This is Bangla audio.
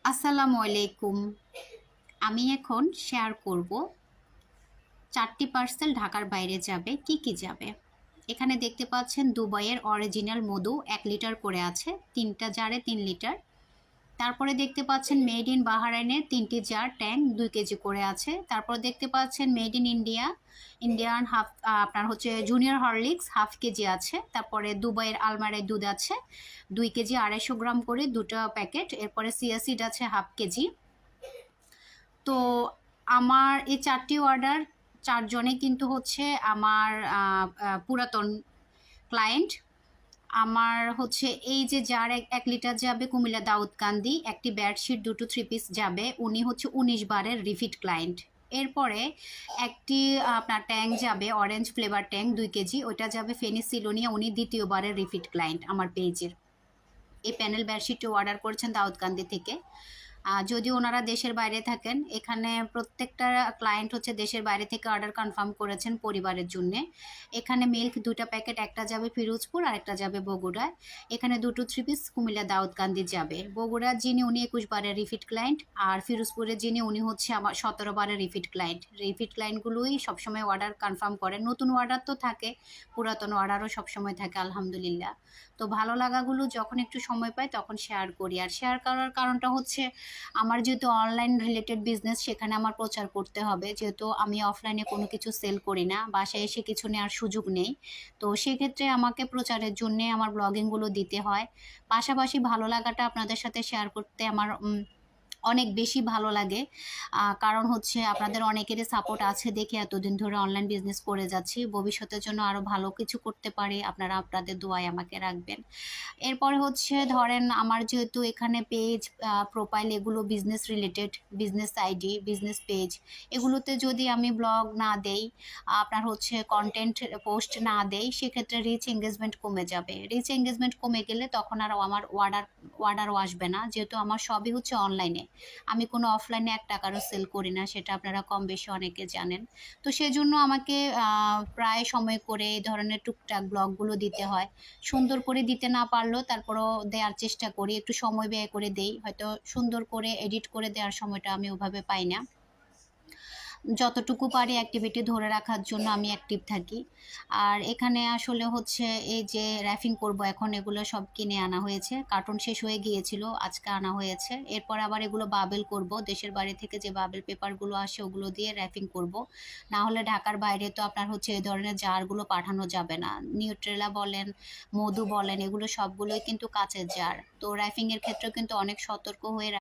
আসসালামু আলাইকুম। আমি এখন শেয়ার করব 4টি পার্সেল ঢাকার বাইরে যাবে। কি, কি যাবে? এখানে দেখতে পাচ্ছেন দুবাইয়ের অরিজিনাল মধু ১ লিটার করে আছে। ৩টা জারে ৩ লিটার। তারপরে দেখতে পাচ্ছেন মেড ইন বাহরাইনের ৩টি জার ট্যাঙ্ক ২ কেজি করে আছে। তারপর দেখতে পাচ্ছেন made in India, Indian half আপনার হচ্ছে জুনিয়র হরলিক্স হাফ কেজি আছে। তারপরে দুবাইয়ের আলমারাই দুধ আছে ২ কেজি ২৫০ গ্রাম করে ২টা প্যাকেট। এরপরে চিয়া সিড আছে হাফ কেজি। তো আমার এই ৪টি অর্ডার ৪ জনে কিন্তু হচ্ছে আমার পুরাতন ক্লায়েন্ট। আমার হচ্ছে এই যে যার ১ লিটার যাবে কুমিল্লা দাউদকান্দি, একটি বেডশিট, ২টো 3 পিস যাবে। উনি হচ্ছে ১৯ বারের রিপিট ক্লায়েন্ট। এরপরে একটি আপনার ট্যাঙ্ক যাবে অরেঞ্জ ফ্লেভার ট্যাঙ্ক ২ কেজি, ওইটা যাবে ফেনী সিলোনিয়া, উনি ২য় বারের রিপিট ক্লায়েন্ট আমার পেজের। এই প্যানেল বেডশিটটি অর্ডার করেছেন দাউদকান্দি থেকে। যদিও ওনারা দেশের বাইরে থাকেন, এখানে প্রত্যেকটা ক্লায়েন্ট হচ্ছে দেশের বাইরে থেকে অর্ডার কনফার্ম করেছেন পরিবারের জন্যে। এখানে মিল্ক ২টা প্যাকেট, একটা যাবে ফিরোজপুর আর একটা যাবে বগুড়ায়। এখানে ২টো 3 পিস কুমিল্লা দাউদকান্দি যাবে। বগুড়ার যিনি উনি ২১ বারের রিপিট ক্লায়েন্ট, আর ফিরোজপুরের যিনি উনি হচ্ছে আমার ১৭ বারের রিপিট ক্লায়েন্ট। রিপিট ক্লায়েন্টগুলোই সবসময় অর্ডার কনফার্ম করেন। নতুন অর্ডার তো থাকে, পুরাতন অর্ডারও সবসময় থাকে আলহামদুলিল্লাহ। তো ভালো লাগাগুলো যখন একটু সময় পাই তখন শেয়ার করি। আর শেয়ার করার কারণটা হচ্ছে আমার যেহেতু অনলাইন রিলেটেড বিজনেস, সেখানে আমার প্রচার করতে হবে। যেহেতু আমি অফলাইনে কোনো কিছু সেল করি না, বাসায় এসে কিছু নেওয়ার সুযোগ নেই। তো সেক্ষেত্রে আমাকে প্রচারের জন্যে আমার ব্লগিংগুলো দিতে হয়। পাশাপাশি ভালো লাগাটা আপনাদের সাথে শেয়ার করতে আমার অনেক বেশি ভালো লাগে। কারণ হচ্ছে আপনাদের অনেকেরই সাপোর্ট আছে দেখে এতদিন ধরে অনলাইন বিজনেস করে যাচ্ছি। ভবিষ্যতের জন্য আরও ভালো কিছু করতে পারি, আপনারা আপনাদের দোয়ায় আমাকে রাখবেন। এরপরে হচ্ছে ধরেন আমার যেহেতু এখানে পেজ, প্রোফাইল এগুলো business related, business ID, business page, এগুলোতে যদি আমি ব্লগ না দেই, আপনার হচ্ছে কন্টেন্ট পোস্ট না দেই, সেক্ষেত্রে রিচ এঙ্গেজমেন্ট কমে যাবে। রিচ এঙ্গেজমেন্ট কমে গেলে তখন আর আমার অর্ডারও আসবে না, যেহেতু আমার সবই হচ্ছে অনলাইনে। আমি কোনো অফলাইনে ১ টাকারও সেল করি না, সেটা আপনারা কম বেশি অনেকে জানেন। তো সেজন্য আমাকে প্রায় সময় করে এই ধরনের টুকটাক ব্লগগুলো দিতে হয়। সুন্দর করে দিতে না পারলেও তারপরও দেওয়ার চেষ্টা করি, একটু সময় ব্যয় করে দেই। হয়তো সুন্দর করে এডিট করে দেওয়ার সময়টা আমি ওভাবে পাই না। যতটুকু পারি অ্যাক্টিভিটি ধরে রাখার জন্য আমি অ্যাক্টিভ থাকি। আর এখানে আসলে হচ্ছে এই যে র্যাপিং করব এখন, এগুলো সব কিনে আনা হয়েছে। কার্টন শেষ হয়ে গিয়েছিল, আজকে আনা হয়েছে। এরপর আবার এগুলো বাবেল করব। দেশের বাড়ি থেকে যে বাবেল পেপারগুলো আসে ওগুলো দিয়ে র্যাপিং করব। না হলে ঢাকার বাইরে তো আপনার হচ্ছে এই ধরনের জারগুলো পাঠানো যাবে না। নিউট্রেলা বলেন, মধু বলেন, এগুলো সবগুলোই কিন্তু কাঁচের জার। তো র্যাপিংয়ের ক্ষেত্রেও কিন্তু অনেক সতর্ক হয়ে